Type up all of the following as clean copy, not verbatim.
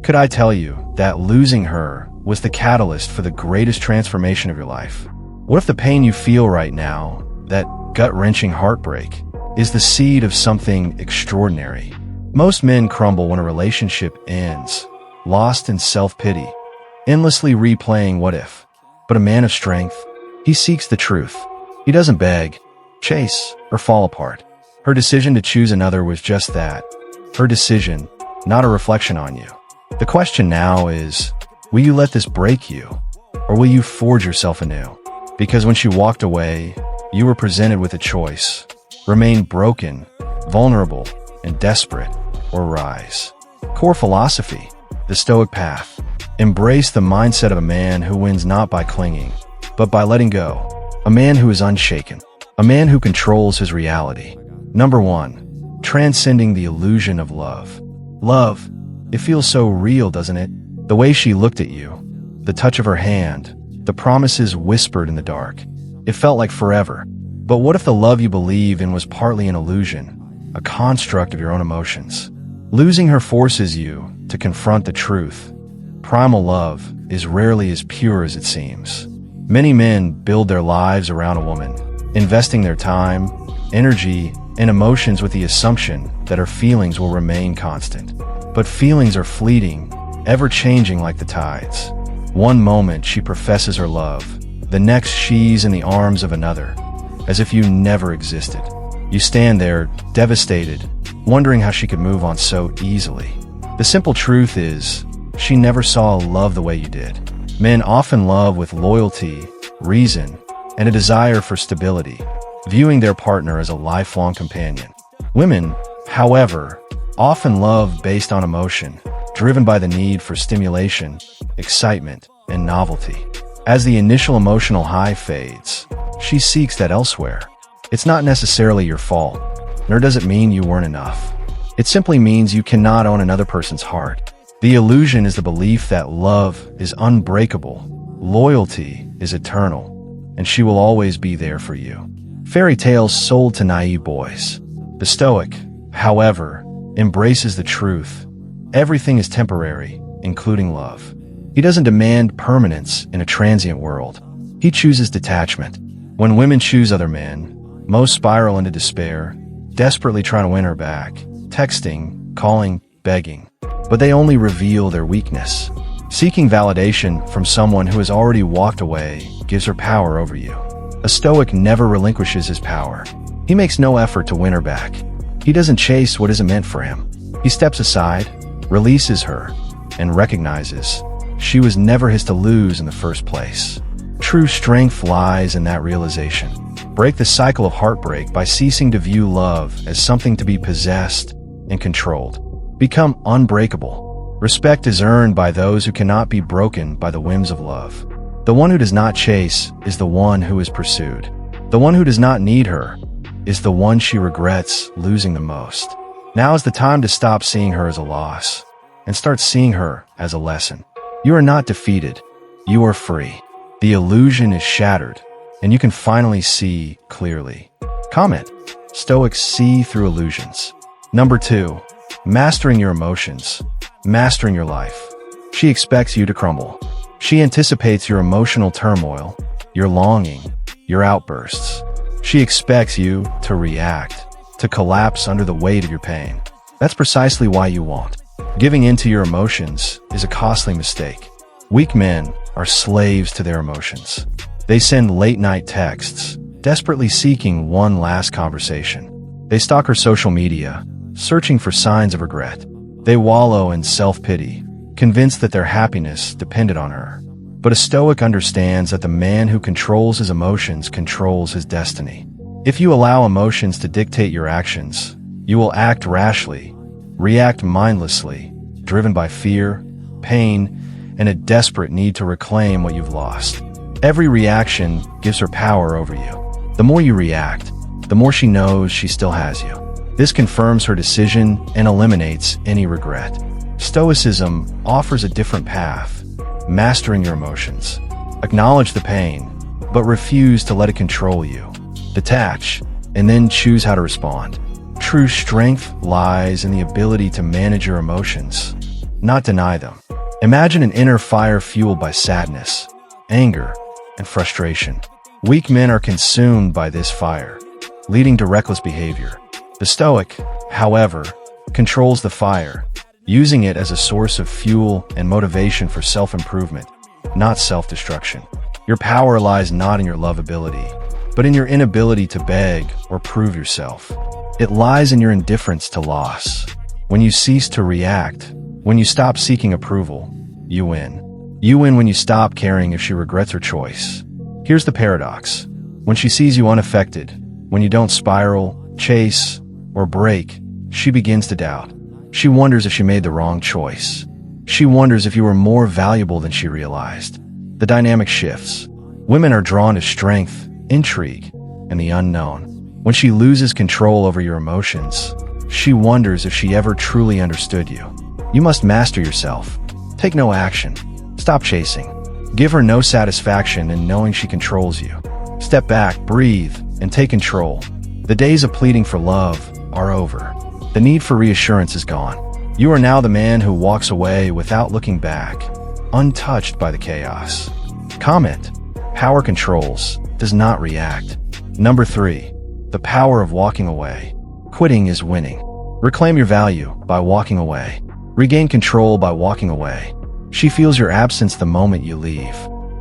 Could I tell you that losing her was the catalyst for the greatest transformation of your life? What if the pain you feel right now, that gut-wrenching heartbreak, is the seed of something extraordinary? Most men crumble when a relationship ends, lost in self-pity, endlessly replaying what if. But a man of strength, he seeks the truth. He doesn't beg, chase, or fall apart. Her decision to choose another was just that. Her decision, not a reflection on you. The question now is, will you let this break you, or will you forge yourself anew? Because when she walked away, you were presented with a choice. Remain broken, vulnerable, and desperate, or rise. Core philosophy, the Stoic path. Embrace the mindset of a man who wins not by clinging, but by letting go. A man who is unshaken. A man who controls his reality. Number 1. Transcending the illusion of love. Love, it feels so real, doesn't it? The way she looked at you, the touch of her hand, the promises whispered in the dark. It felt like forever. But what if the love you believe in was partly an illusion, a construct of your own emotions? Losing her forces you to confront the truth. Primal love is rarely as pure as it seems. Many men build their lives around a woman, investing their time, energy, and emotions with the assumption that her feelings will remain constant. But feelings are fleeting, ever-changing like the tides. One moment she professes her love, the next she's in the arms of another, as if you never existed. You stand there, devastated, wondering how she could move on so easily. The simple truth is, she never saw love the way you did. Men often love with loyalty, reason, and a desire for stability, viewing their partner as a lifelong companion. Women, however, often love based on emotion, driven by the need for stimulation, excitement, and novelty. As the initial emotional high fades, she seeks that elsewhere. It's not necessarily your fault, nor does it mean you weren't enough. It simply means you cannot own another person's heart. The illusion is the belief that love is unbreakable, loyalty is eternal, and she will always be there for you. Fairy tales sold to naive boys. The Stoic, however, embraces the truth. Everything is temporary, including love. He doesn't demand permanence in a transient world. He chooses detachment. When women choose other men, most spiral into despair, desperately trying to win her back, texting, calling, begging. But they only reveal their weakness. Seeking validation from someone who has already walked away gives her power over you. A Stoic never relinquishes his power. He makes no effort to win her back. He doesn't chase what isn't meant for him. He steps aside, releases her, and recognizes she was never his to lose in the first place. True strength lies in that realization. Break the cycle of heartbreak by ceasing to view love as something to be possessed and controlled. Become unbreakable. Respect is earned by those who cannot be broken by the whims of love. The one who does not chase is the one who is pursued. The one who does not need her is the one she regrets losing the most. Now is the time to stop seeing her as a loss and start seeing her as a lesson. You are not defeated. You are free. The illusion is shattered, and you can finally see clearly. Comment: Stoics see through illusions. Number 2. Mastering your emotions. Mastering your life. She expects you to crumble. She anticipates your emotional turmoil, your longing, your outbursts. She expects you to react, to collapse under the weight of your pain. That's precisely why you won't. Giving in to your emotions is a costly mistake. Weak men are slaves to their emotions. They send late-night texts, desperately seeking one last conversation. They stalk her social media, searching for signs of regret. They wallow in self-pity, convinced that their happiness depended on her. But a Stoic understands that the man who controls his emotions controls his destiny. If you allow emotions to dictate your actions, you will act rashly, react mindlessly, driven by fear, pain, and a desperate need to reclaim what you've lost. Every reaction gives her power over you. The more you react, the more she knows she still has you. This confirms her decision and eliminates any regret. Stoicism offers a different path, mastering your emotions. Acknowledge the pain, but refuse to let it control you. Detach, and then choose how to respond. True strength lies in the ability to manage your emotions, not deny them. Imagine an inner fire fueled by sadness, anger, and frustration. Weak men are consumed by this fire, leading to reckless behavior. The Stoic, however, controls the fire, using it as a source of fuel and motivation for self-improvement, not self-destruction. Your power lies not in your lovability, but in your inability to beg or prove yourself. It lies in your indifference to loss. When you cease to react, when you stop seeking approval, you win. You win when you stop caring if she regrets her choice. Here's the paradox. When she sees you unaffected, when you don't spiral, chase, or break, she begins to doubt. She wonders if she made the wrong choice. She wonders if you were more valuable than she realized. The dynamic shifts. Women are drawn to strength, intrigue, and the unknown. When she loses control over your emotions, she wonders if she ever truly understood you. You must master yourself. Take no action. Stop chasing. Give her no satisfaction in knowing she controls you. Step back, breathe, and take control. The days of pleading for love are over. The need for reassurance is gone. You are now the man who walks away without looking back, untouched by the chaos. Comment. Power controls, does not react. Number 3. The power of walking away. Quitting is winning. Reclaim your value by walking away. Regain control by walking away. She feels your absence the moment you leave.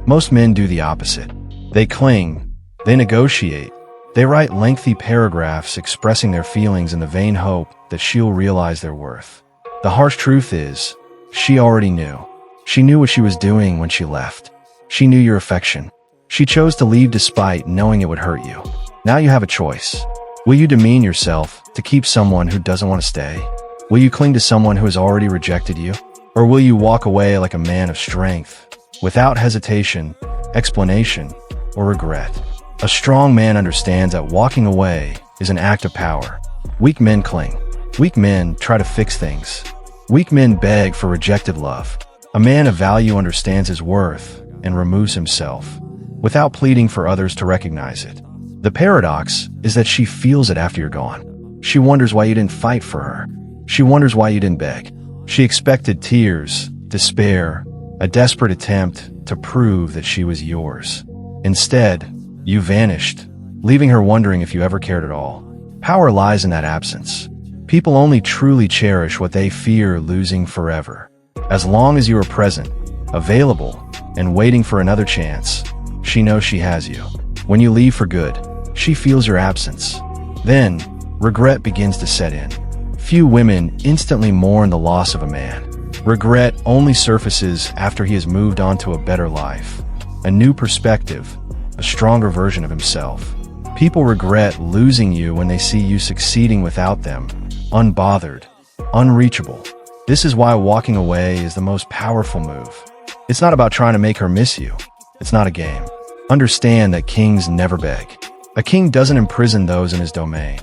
Most men do the opposite. They cling. They negotiate. They write lengthy paragraphs expressing their feelings in the vain hope that she'll realize their worth. The harsh truth is, she already knew. She knew what she was doing when she left. She knew your affection. She chose to leave despite knowing it would hurt you. Now you have a choice. Will you demean yourself to keep someone who doesn't want to stay? Will you cling to someone who has already rejected you? Or will you walk away like a man of strength, without hesitation, explanation, or regret? A strong man understands that walking away is an act of power. Weak men cling. Weak men try to fix things. Weak men beg for rejected love. A man of value understands his worth and removes himself, without pleading for others to recognize it. The paradox is that she feels it after you're gone. She wonders why you didn't fight for her. She wonders why you didn't beg. She expected tears, despair, a desperate attempt to prove that she was yours. Instead, you vanished, leaving her wondering if you ever cared at all. Power lies in that absence. People only truly cherish what they fear losing forever. As long as you are present, available, and waiting for another chance, she knows she has you. When you leave for good, she feels your absence. Then, regret begins to set in. Few women instantly mourn the loss of a man. Regret only surfaces after he has moved on to a better life, a new perspective, a stronger version of himself. People regret losing you when they see you succeeding without them, unbothered, unreachable. This is why walking away is the most powerful move. It's not about trying to make her miss you. It's not a game. Understand that kings never beg. A king doesn't imprison those in his domain.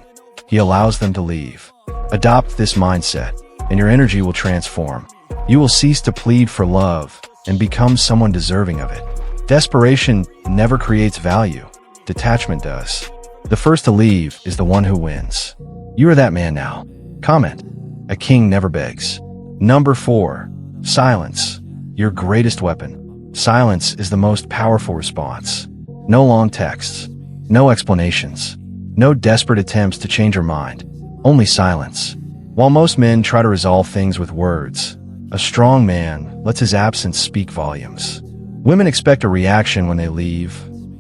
He allows them to leave. Adopt this mindset, and your energy will transform. You will cease to plead for love and become someone deserving of it. Desperation never creates value. Detachment does. The first to leave is the one who wins. You are that man now. Comment. A king never begs. Number 4. Silence. Your greatest weapon. Silence is the most powerful response. No long texts. No explanations. No desperate attempts to change her mind. Only silence. While most men try to resolve things with words, a strong man lets his absence speak volumes. Women expect a reaction when they leave.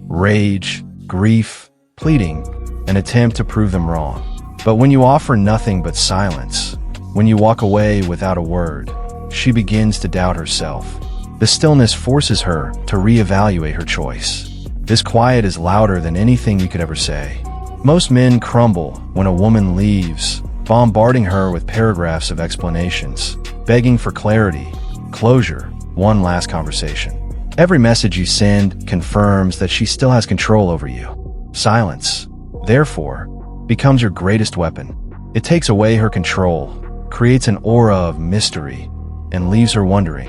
Rage, grief, pleading, an attempt to prove them wrong. But when you offer nothing but silence, when you walk away without a word, she begins to doubt herself. The stillness forces her to reevaluate her choice. This quiet is louder than anything you could ever say. Most men crumble when a woman leaves, bombarding her with paragraphs of explanations, begging for clarity, closure, one last conversation. Every message you send confirms that she still has control over you. Silence, therefore, becomes your greatest weapon. It takes away her control, creates an aura of mystery, and leaves her wondering,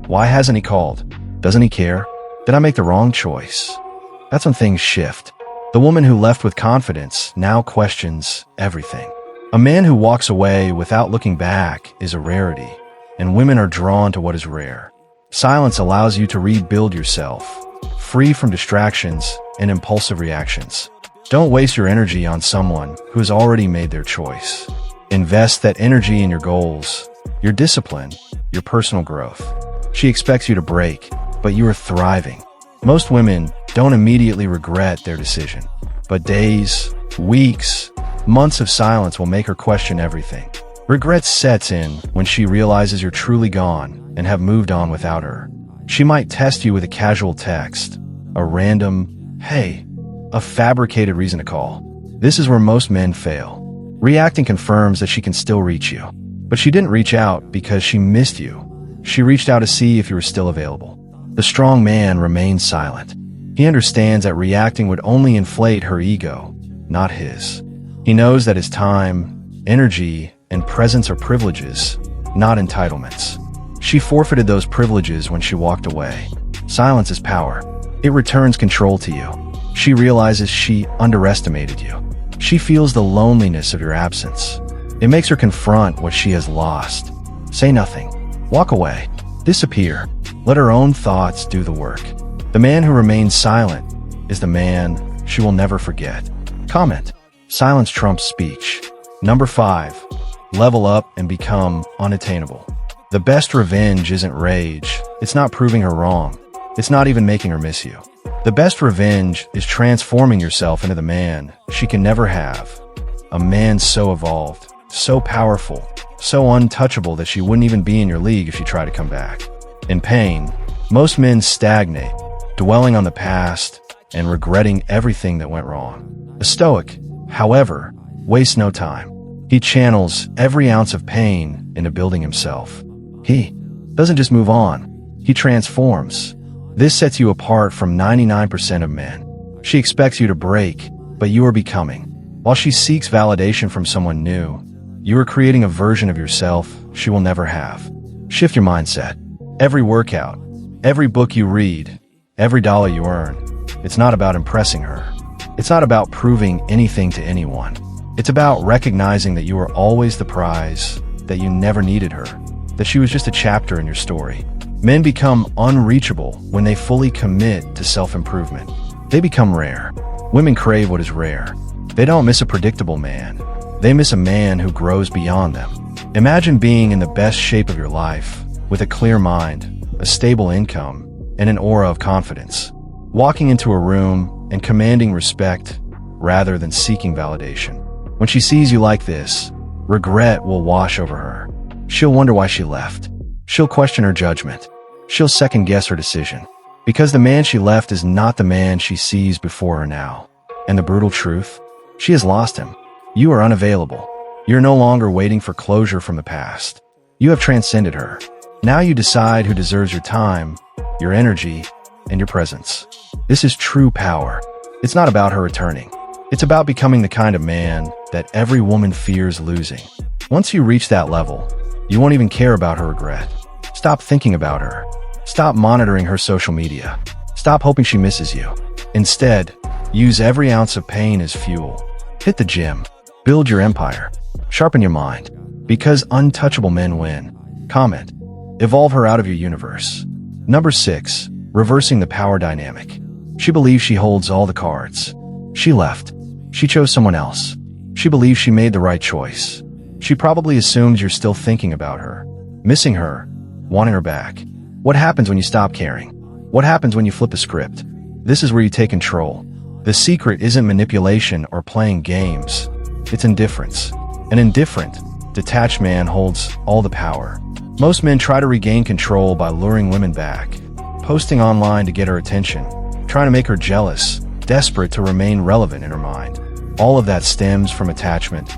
why hasn't he called? Doesn't he care? Did I make the wrong choice? That's when things shift. The woman who left with confidence now questions everything. A man who walks away without looking back is a rarity. and women are drawn to what is rare. Silence allows you to rebuild yourself, free from distractions and impulsive reactions. Don't waste your energy on someone who has already made their choice. Invest that energy in your goals, your discipline, your personal growth. She expects you to break, but you are thriving. Most women don't immediately regret their decision, but days, weeks, months of silence will make her question everything. Regret sets in when she realizes you're truly gone and have moved on without her. She might test you with a casual text, a random, "Hey," a fabricated reason to call. This is where most men fail. Reacting confirms that she can still reach you. But she didn't reach out because she missed you. She reached out to see if you were still available. The strong man remains silent. He understands that reacting would only inflate her ego, not his. He knows that his time, energy, and presence are privileges, not entitlements. She forfeited those privileges when she walked away. Silence is power. It returns control to you. She realizes she underestimated you. She feels the loneliness of your absence. It makes her confront what she has lost. Say nothing. Walk away. Disappear. Let her own thoughts do the work. The man who remains silent is the man she will never forget. Comment. Silence trumps speech. Number 5. Level up and become unattainable. The best revenge isn't rage. It's not proving her wrong. It's not even making her miss you. The best revenge is transforming yourself into the man she can never have. A man so evolved, so powerful, so untouchable that she wouldn't even be in your league if she tried to come back. In pain, most men stagnate, dwelling on the past and regretting everything that went wrong. A Stoic, however, wastes no time. He channels every ounce of pain into building himself. He doesn't just move on, he transforms. This sets you apart from 99% of men. She expects you to break, but you are becoming. While she seeks validation from someone new, you are creating a version of yourself she will never have. Shift your mindset. Every workout, every book you read, every dollar you earn, it's not about impressing her. It's not about proving anything to anyone. It's about recognizing that you are always the prize, that you never needed her, that she was just a chapter in your story. Men become unreachable when they fully commit to self-improvement. They become rare. Women crave what is rare. They don't miss a predictable man. They miss a man who grows beyond them. Imagine being in the best shape of your life, with a clear mind, a stable income, and an aura of confidence. Walking into a room and commanding respect rather than seeking validation. When she sees you like this, regret will wash over her. She'll wonder why she left. She'll question her judgment. She'll second-guess her decision. Because the man she left is not the man she sees before her now. And the brutal truth? She has lost him. You are unavailable. You're no longer waiting for closure from the past. You have transcended her. Now you decide who deserves your time, your energy, and your presence. This is true power. It's not about her returning. It's about becoming the kind of man that every woman fears losing. Once you reach that level, you won't even care about her regret. Stop thinking about her. Stop monitoring her social media. Stop hoping she misses you. Instead, use every ounce of pain as fuel. Hit the gym. Build your empire. Sharpen your mind. Because untouchable men win. Comment. Evolve her out of your universe. Number 6. Reversing the power dynamic. She believes she holds all the cards. She left. She chose someone else. She believes she made the right choice. She probably assumes you're still thinking about her, missing her, wanting her back. What happens when you stop caring? What happens when you flip the script? This is where you take control. The secret isn't manipulation or playing games. It's indifference. An indifferent, detached man holds all the power. Most men try to regain control by luring women back, posting online to get her attention, trying to make her jealous, desperate to remain relevant in her mind. All of that stems from attachment,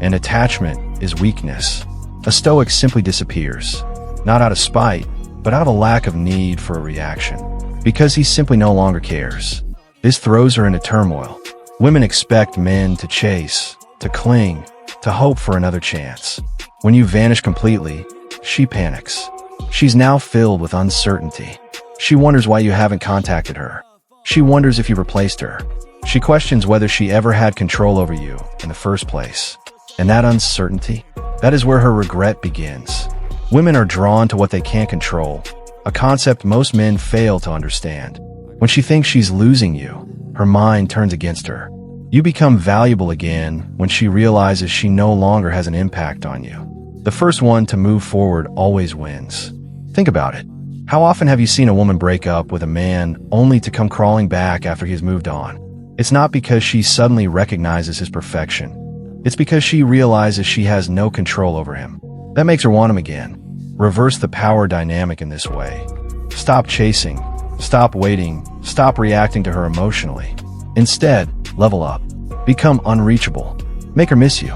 and attachment is weakness. A Stoic simply disappears, not out of spite, but out of a lack of need for a reaction, because he simply no longer cares. This throws her into turmoil. Women expect men to chase, to cling, to hope for another chance. When you vanish completely, she panics. She's now filled with uncertainty. She wonders why you haven't contacted her. She wonders if you replaced her. She questions whether she ever had control over you in the first place. And that uncertainty, that is where her regret begins. Women are drawn to what they can't control, a concept most men fail to understand. When she thinks she's losing you, her mind turns against her. You become valuable again when she realizes she no longer has an impact on you. The first one to move forward always wins. Think about it. How often have you seen a woman break up with a man only to come crawling back after he has moved on? It's not because she suddenly recognizes his perfection. It's because she realizes she has no control over him. That makes her want him again. Reverse the power dynamic in this way. Stop chasing. Stop waiting. Stop reacting to her emotionally. Instead, level up. Become unreachable. Make her miss you.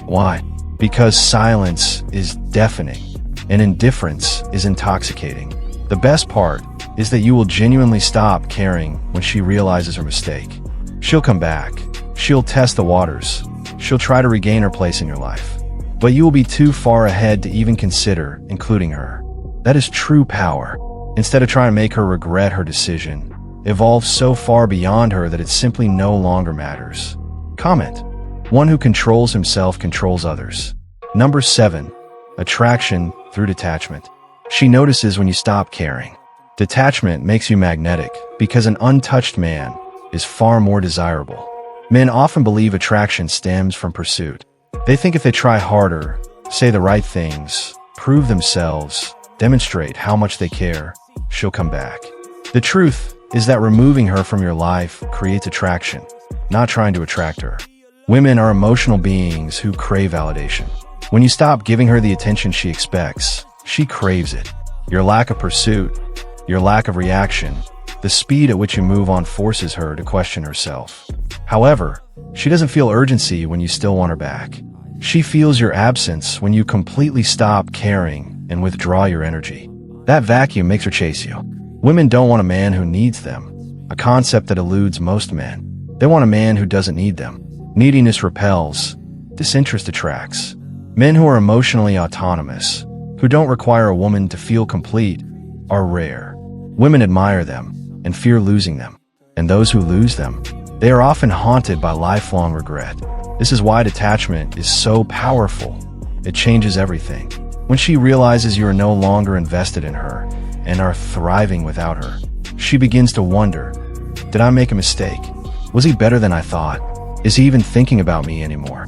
Why? Because silence is deafening, and indifference is intoxicating. The best part is that you will genuinely stop caring when she realizes her mistake. She'll come back. She'll test the waters. She'll try to regain her place in your life. But you will be too far ahead to even consider including her. That is true power. Instead of trying to make her regret her decision, evolve so far beyond her that it simply no longer matters. Comment. One who controls himself controls others. Number 7. Attraction through detachment. She notices when you stop caring. Detachment makes you magnetic because an untouched man is far more desirable. Men often believe attraction stems from pursuit. They think if they try harder, say the right things, prove themselves, demonstrate how much they care, she'll come back. The truth is that removing her from your life creates attraction, not trying to attract her. Women are emotional beings who crave validation. When you stop giving her the attention she expects, she craves it. Your lack of pursuit, your lack of reaction, the speed at which you move on forces her to question herself. However, she doesn't feel urgency when you still want her back. She feels your absence when you completely stop caring and withdraw your energy. That vacuum makes her chase you. Women don't want a man who needs them, a concept that eludes most men. They want a man who doesn't need them. Neediness repels, disinterest attracts. Men who are emotionally autonomous, who don't require a woman to feel complete, are rare. Women admire them and fear losing them. And those who lose them, they are often haunted by lifelong regret. This is why detachment is so powerful. It changes everything. When she realizes you are no longer invested in her and are thriving without her, she begins to wonder, did I make a mistake? Was he better than I thought? Is he even thinking about me anymore?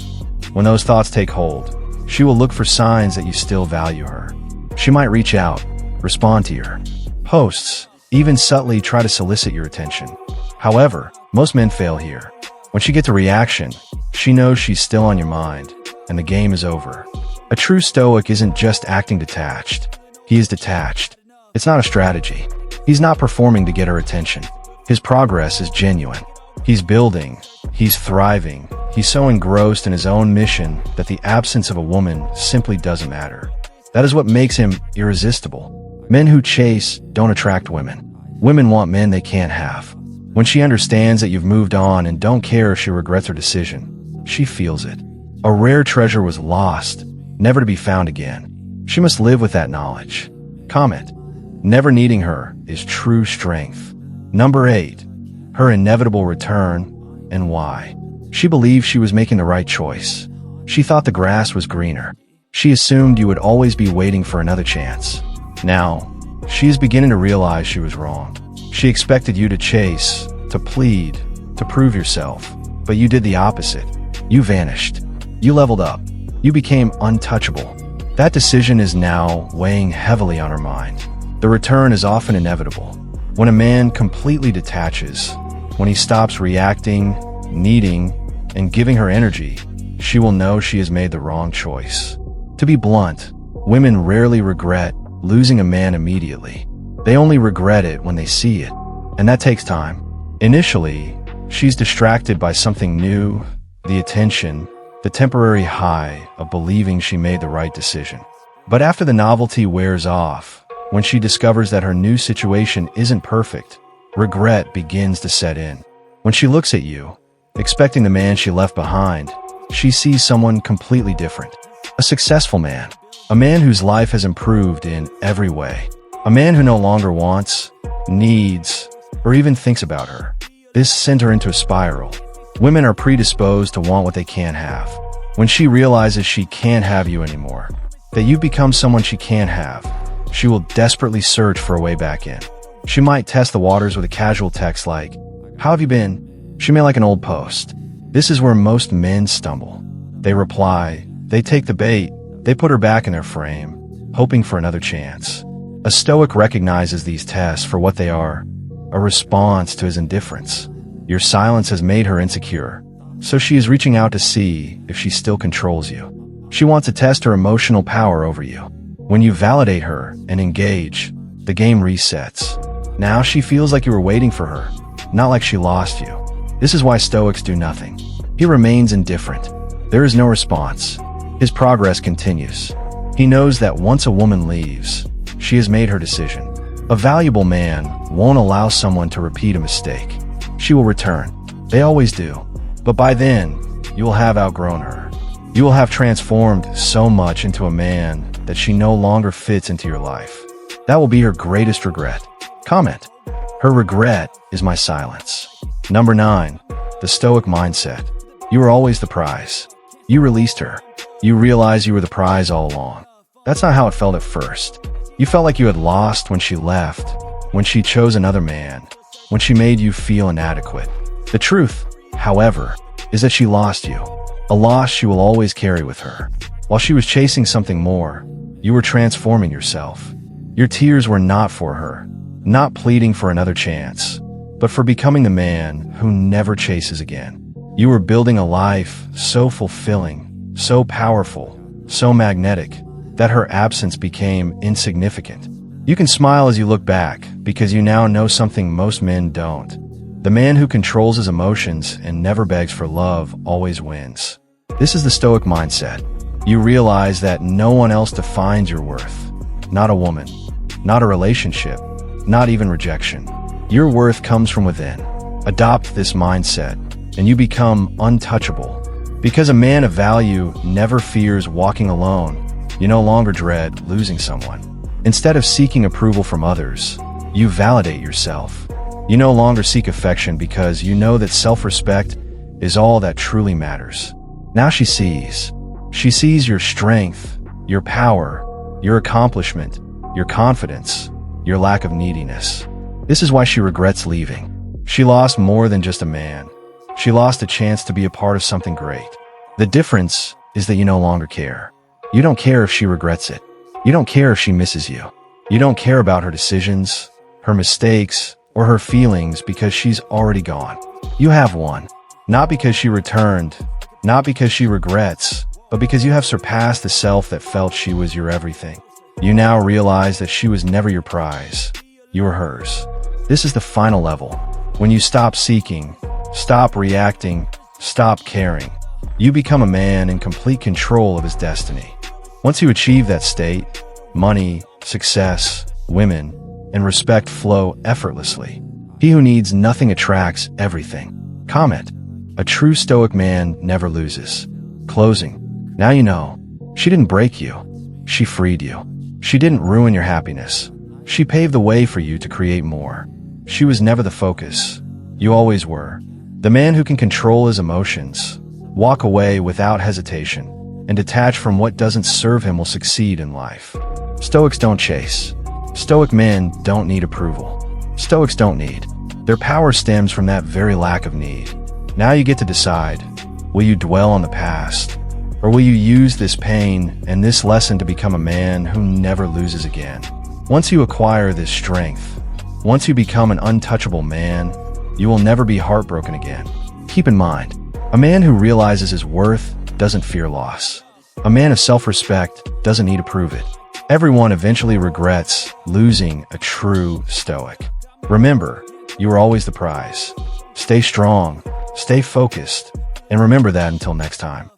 When those thoughts take hold, she will look for signs that you still value her. She might reach out, respond to your posts, even subtly try to solicit your attention. However, most men fail here. When she gets a reaction, she knows she's still on your mind, and the game is over. A true Stoic isn't just acting detached. He is detached. It's not a strategy. He's not performing to get her attention. His progress is genuine. He's building. He's thriving. He's so engrossed in his own mission that the absence of a woman simply doesn't matter. That is what makes him irresistible. Men who chase don't attract women. Women want men they can't have. When she understands that you've moved on and don't care if she regrets her decision, she feels it. A rare treasure was lost, never to be found again. She must live with that knowledge. Comment. Never needing her is true strength. Number 8. Her inevitable return and why. She believed she was making the right choice. She thought the grass was greener. She assumed you would always be waiting for another chance. Now, she is beginning to realize she was wrong. She expected you to chase, to plead, to prove yourself, but you did the opposite. You vanished. You leveled up. You became untouchable. That decision is now weighing heavily on her mind. The return is often inevitable. When a man completely detaches, when he stops reacting, needing, and giving her energy, she will know she has made the wrong choice. To be blunt, women rarely regret losing a man immediately. They only regret it when they see it, and that takes time. Initially, she's distracted by something new, the attention, the temporary high of believing she made the right decision. But after the novelty wears off, when she discovers that her new situation isn't perfect, regret begins to set in. When she looks at you, expecting the man she left behind, she sees someone completely different. A successful man. A man whose life has improved in every way. A man who no longer wants, needs, or even thinks about her. This sent her into a spiral. Women are predisposed to want what they can't have. When she realizes she can't have you anymore, that you've become someone she can't have. She will desperately search for a way back in. She might test the waters with a casual text like, "How have you been?" She may like an old post. This is where most men stumble. They reply, they take the bait, they put her back in their frame, hoping for another chance. A Stoic recognizes these tests for what they are, a response to his indifference. Your silence has made her insecure, so she is reaching out to see if she still controls you. She wants to test her emotional power over you. When you validate her and engage, the game resets. Now she feels like you were waiting for her, not like she lost you. This is why Stoics do nothing. He remains indifferent. There is no response. His progress continues. He knows that once a woman leaves, she has made her decision. A valuable man won't allow someone to repeat a mistake. She will return. They always do. But by then, you will have outgrown her. You will have transformed so much into a man that she no longer fits into your life. That will be her greatest regret. Comment. Her regret is my silence. Number 9. The Stoic mindset. You were always the prize. You released her. You realized you were the prize all along. That's not how it felt at first. You felt like you had lost when she left, when she chose another man, when she made you feel inadequate. The truth, however, is that she lost you. A loss she will always carry with her. While she was chasing something more, you were transforming yourself. Your tears were not for her, not pleading for another chance, but for becoming the man who never chases again. You were building a life so fulfilling, so powerful, so magnetic, that her absence became insignificant. You can smile as you look back, because you now know something most men don't. The man who controls his emotions and never begs for love always wins. This is the Stoic mindset. You realize that no one else defines your worth. Not a woman, not a relationship, not even rejection. Your worth comes from within. Adopt this mindset, and you become untouchable. Because a man of value never fears walking alone, you no longer dread losing someone. Instead of seeking approval from others, you validate yourself. You no longer seek affection because you know that self-respect is all that truly matters. Now she sees. She sees your strength, your power, your accomplishment, your confidence, your lack of neediness. This is why she regrets leaving. She lost more than just a man. She lost a chance to be a part of something great. The difference is that you no longer care. You don't care if she regrets it. You don't care if she misses you. You don't care about her decisions, her mistakes, or her feelings because she's already gone. You have won. Not because she returned, not because she regrets, but because you have surpassed the self that felt she was your everything. You now realize that she was never your prize. You were hers. This is the final level. When you stop seeking, stop reacting, stop caring, you become a man in complete control of his destiny. Once you achieve that state, money, success, women, and respect flow effortlessly. He who needs nothing attracts everything. Comment. A true Stoic man never loses. Closing. Now you know. She didn't break you. She freed you. She didn't ruin your happiness. She paved the way for you to create more. She was never the focus. You always were. The man who can control his emotions, walk away without hesitation, and detach from what doesn't serve him will succeed in life. Stoics don't chase. Stoic men don't need approval. Stoics don't need. Their power stems from that very lack of need. Now you get to decide. Will you dwell on the past? Or will you use this pain and this lesson to become a man who never loses again? Once you acquire this strength, once you become an untouchable man, you will never be heartbroken again. Keep in mind, a man who realizes his worth doesn't fear loss. A man of self-respect doesn't need to prove it. Everyone eventually regrets losing a true Stoic. Remember, you are always the prize. Stay strong, stay focused, and remember that until next time.